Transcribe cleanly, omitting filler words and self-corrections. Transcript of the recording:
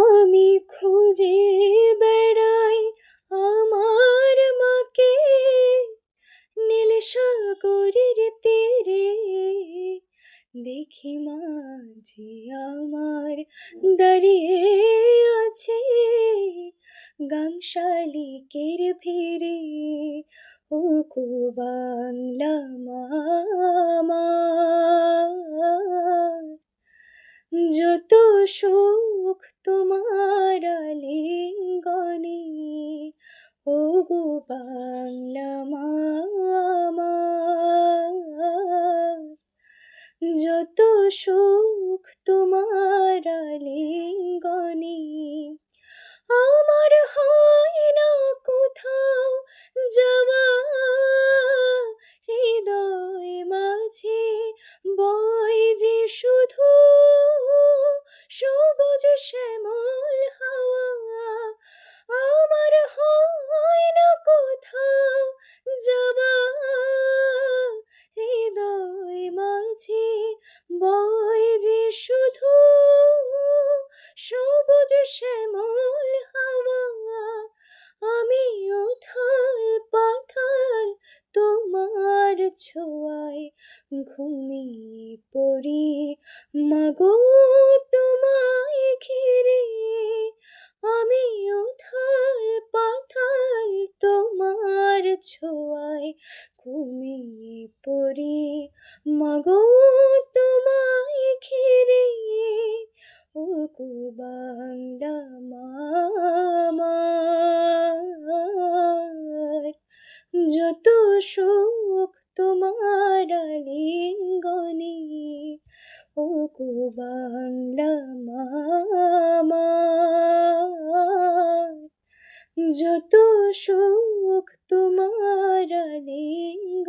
আমি খুঁজে বেড়াই আমার মাকে, নীল সাগরের তীরে দেখি মাঝি আমার দাঁড়িয়ে আছে গাং শালিকের ভিড়ে। ও গো বাংলা মা আমার, যত সুখ তোমার আলিঙ্গনে। ও গো বাংলা মা আমার, যত সুখ তোমার আলিঙ্গনে। আমার হয় না কোথাও যাওয়া, হৃদয় মাঝে বয় যে শুধু সবুজ শ্যামল হাওয়া। আমার হয় না কোথাও যাওয়া, হৃদয় মাঝে বয় যে শুধু সবুজ শ্যামল হাওয়া। আমি উথাল পাথাল তোমার ছোঁয়ায় ঘুমিয়ে পড়ি মাগো তোমায় ঘিরে। আমি উথাল পাথাল তোমার ছোঁয়ায় ঘুমিয়ে পড়ি মাগো তোমায় ঘিরে। ও গো বাংলা মা আমার, যত সুখ তোমার আলিঙ্গনে। ও গো বাংলা মা আমার, যত সুখ তোমার আলিঙ্গনে।